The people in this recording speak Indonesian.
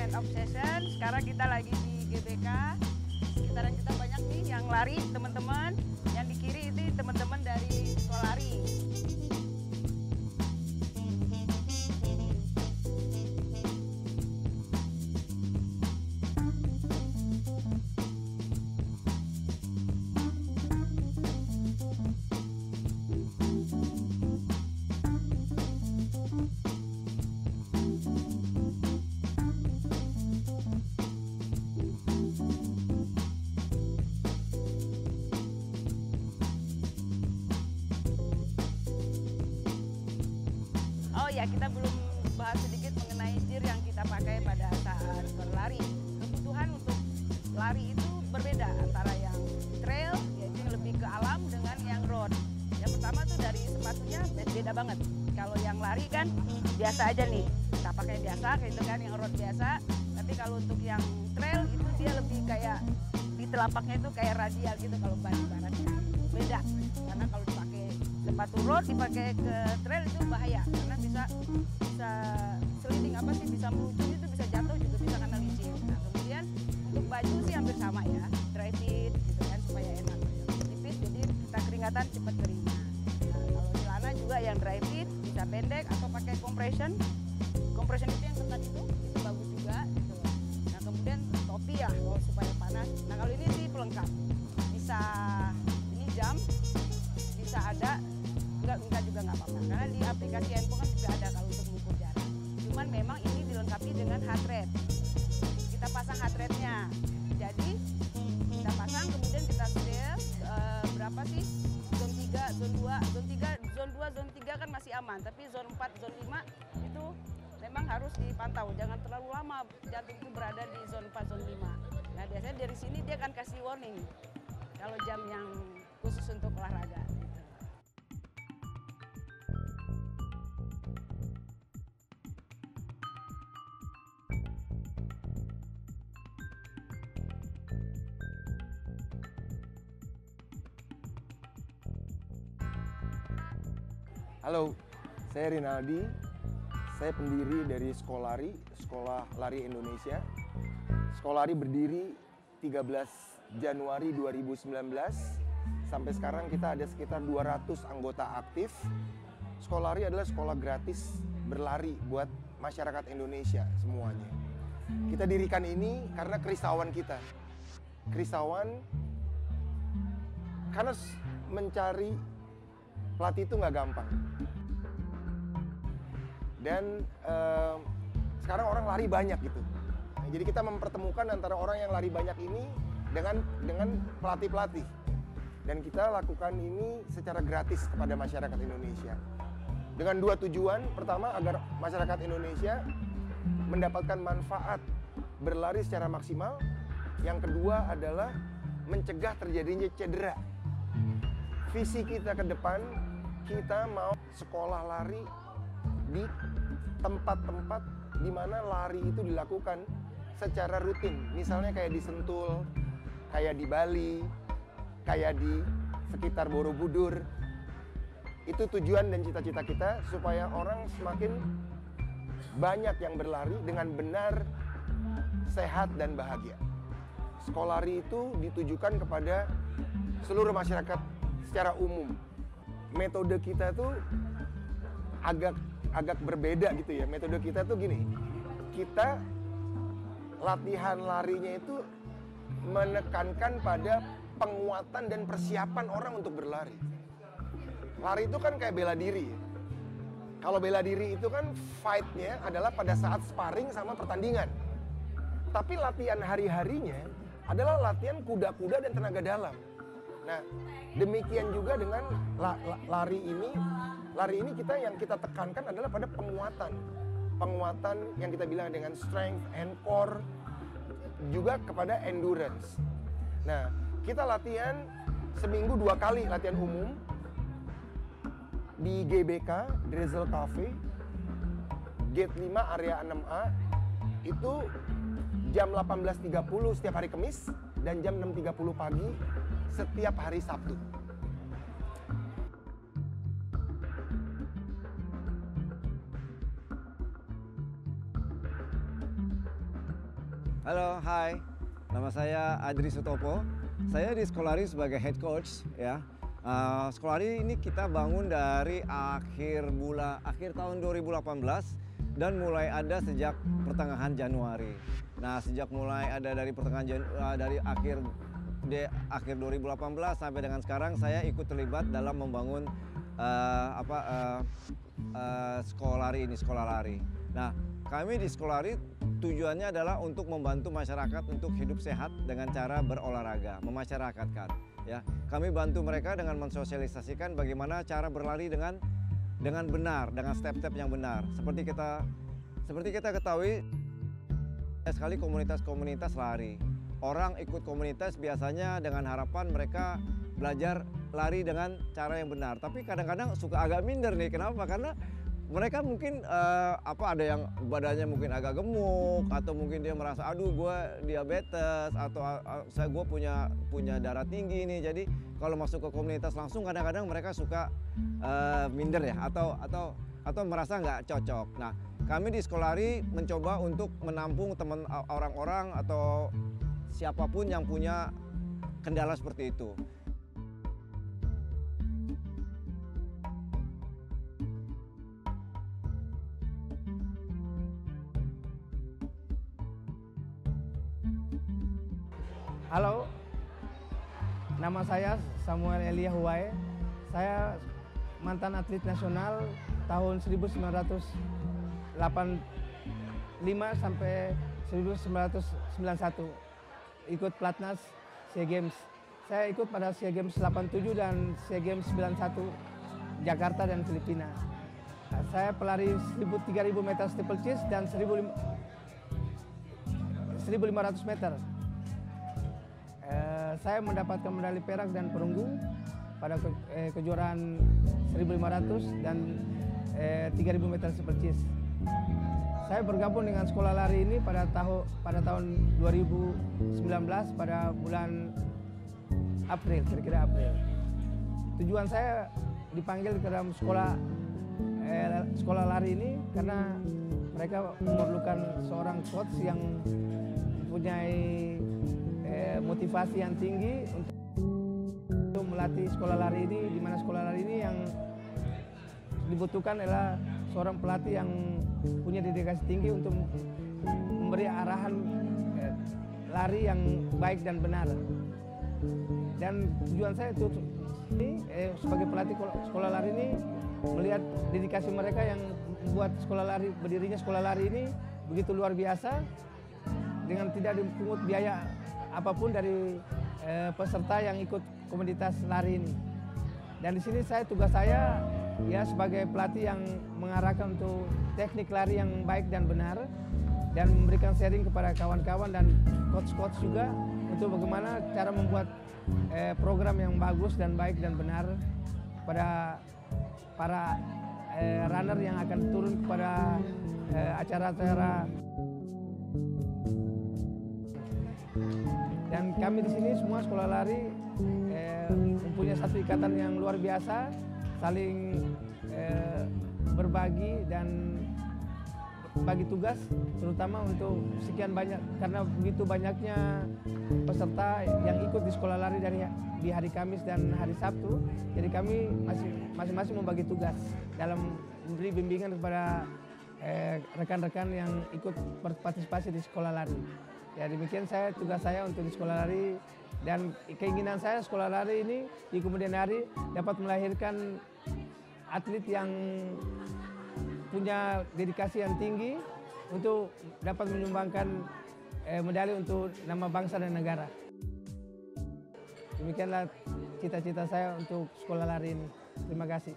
end of session. Sekarang kita lagi di GBK. Sekitaran kita banyak nih yang lari, teman-teman. Yang di kiri itu teman-teman dari Skolari. Oh ya, kita belum bahas sedikit mengenai gear yang kita pakai pada saat berlari. Kebutuhan untuk lari itu berbeda antara yang trail, yaitu yang lebih ke alam, dengan yang road. Yang pertama tuh dari sepatunya beda banget. Kalau yang lari kan biasa aja nih, kita pakai biasa gitu kan, yang road biasa. Tapi kalau untuk yang trail itu dia lebih kayak di telapaknya itu kayak radial gitu kalau ban ibaratnya. Beda, karena kalau dipakai sepatu road dipakai ke trail itu bahaya karena bisa sliding bisa meluncur, itu bisa jatuh juga bisa kena licin. Nah, kemudian untuk baju sih hampir sama ya, dry fit gitu kan supaya enak. Tipis jadi kita keringatan cepat keringnya. Nah, kalau celana juga yang dry fit bisa pendek atau pakai compression. Compression itu yang ketat itu bagus juga gitu. Nah, kemudian topi ya kalau supaya panas. Nah, kalau ini sih pelengkap. Bisa ini jam, bisa ada enggak juga nggak apa-apa karena di aplikasi handphone kan juga ada kalau untuk mengukur jarak. Cuman memang ini dilengkapi dengan heart rate. Kita pasang heart rate-nya. Jadi kita pasang kemudian kita setel berapa sih? Zone 3, zone 2, zone 3, zone 2, zone 3 kan masih aman, tapi zone 4, zone 5 itu memang harus dipantau. Jangan terlalu lama jantung itu berada di zone 4, zone 5. Nah, biasanya dari sini dia akan kasih warning kalau jam yang khusus untuk olahraga. Halo, saya Rinaldi. Saya pendiri dari Skolari, Sekolah Lari Indonesia. Skolari berdiri 13 Januari 2019. Sampai sekarang kita ada sekitar 200 anggota aktif. Skolari adalah sekolah gratis berlari buat masyarakat Indonesia semuanya. Kita dirikan ini karena kerisauan kita. Kerisauan karena mencari pelatih itu nggak gampang. Dan sekarang orang lari banyak gitu. Nah, jadi kita mempertemukan antara orang yang lari banyak ini dengan pelatih-pelatih. Dan kita lakukan ini secara gratis kepada masyarakat Indonesia. Dengan dua tujuan. Pertama, agar masyarakat Indonesia mendapatkan manfaat berlari secara maksimal. Yang kedua adalah mencegah terjadinya cedera. Visi kita ke depan, kita mau sekolah lari di tempat-tempat di mana lari itu dilakukan secara rutin. Misalnya kayak di Sentul, kayak di Bali, kayak di sekitar Borobudur. Itu tujuan dan cita-cita kita supaya orang semakin banyak yang berlari dengan benar, sehat, dan bahagia. Skolari itu ditujukan kepada seluruh masyarakat secara umum. Metode kita tuh agak berbeda gitu ya. Metode kita tuh gini, kita latihan larinya itu menekankan pada penguatan dan persiapan orang untuk berlari. Lari itu kan kayak bela diri. Kalau bela diri itu kan fight-nya adalah pada saat sparring sama pertandingan. Tapi latihan hari-harinya adalah latihan kuda-kuda dan tenaga dalam. Nah, demikian juga dengan lari ini. Lari ini yang kita tekankan adalah pada penguatan. Penguatan yang kita bilang dengan strength and core, juga kepada endurance. Nah, kita latihan seminggu 2 kali latihan umum di GBK, Drizzle Cafe, Gate 5 area 6A. Itu jam 18.30 setiap hari Kamis dan jam 6.30 pagi setiap hari Sabtu. Halo, hai. Nama saya Adri Sutopo. Saya di Skolari sebagai head coach ya. Skolari ini kita bangun dari akhir tahun 2018 dan mulai ada sejak pertengahan Januari. Nah, sejak mulai ada dari dari akhir 2018 sampai dengan sekarang saya ikut terlibat dalam membangun Skolari ini, sekolah lari. Nah, kami di Skolari tujuannya adalah untuk membantu masyarakat untuk hidup sehat dengan cara berolahraga, memasyarakatkan. Ya, kami bantu mereka dengan mensosialisasikan bagaimana cara berlari dengan benar, dengan step-step yang benar. Seperti kita ketahui, sekali komunitas-komunitas lari. Orang ikut komunitas biasanya dengan harapan mereka belajar lari dengan cara yang benar. Tapi kadang-kadang suka agak minder nih. Kenapa? Karena mereka mungkin ada yang badannya mungkin agak gemuk, atau mungkin dia merasa aduh gue diabetes, atau gue punya darah tinggi nih. Jadi kalau masuk ke komunitas langsung kadang-kadang mereka suka minder ya, atau merasa nggak cocok. Nah, kami di Skolari mencoba untuk menampung orang-orang atau siapapun yang punya kendala seperti itu. Halo, nama saya Samuel Elia Huwae. Saya mantan atlet nasional tahun 1985 sampai 1991. Ikut Platnas SEA Games. Saya ikut pada SEA Games 87 dan SEA Games 91 Jakarta dan Filipina. Saya pelari 3.000 meter steeplechase dan 1.500 meter. Saya mendapatkan medali perak dan perunggu pada kejuaraan 1.500 dan 3.000 meter steeplechase. Saya bergabung dengan sekolah lari ini pada tahun 2019 pada bulan April, kira-kira April. Tujuan saya dipanggil ke dalam sekolah lari ini karena mereka memerlukan seorang coach yang mempunyai motivasi yang tinggi untuk melatih sekolah lari ini, di mana sekolah lari ini yang dibutuhkan adalah seorang pelatih yang punya dedikasi tinggi untuk memberi arahan lari yang baik dan benar. Dan tujuan saya itu sebagai pelatih sekolah lari ini melihat dedikasi mereka yang membuat berdirinya sekolah lari ini begitu luar biasa dengan tidak dipungut biaya apapun dari peserta yang ikut komunitas lari ini. Dan di sini tugas saya ya sebagai pelatih yang mengarahkan untuk teknik lari yang baik dan benar, dan memberikan sharing kepada kawan-kawan dan coach-coach juga untuk bagaimana cara membuat program yang bagus dan baik dan benar pada para runner yang akan turun kepada acara-acara. Dan kami di sini semua sekolah lari mempunyai satu ikatan yang luar biasa, saling berbagi dan bagi tugas, terutama untuk sekian banyak, karena begitu banyaknya peserta yang ikut di sekolah lari di hari Kamis dan hari Sabtu. Jadi kami masing-masing membagi tugas dalam memberi bimbingan kepada rekan-rekan yang ikut berpartisipasi di sekolah lari. Ya, demikian tugas saya untuk di sekolah lari, dan keinginan saya sekolah lari ini di kemudian hari dapat melahirkan atlet yang punya dedikasi yang tinggi untuk dapat menyumbangkan medali untuk nama bangsa dan negara. Demikianlah cita-cita saya untuk sekolah lari ini. Terima kasih.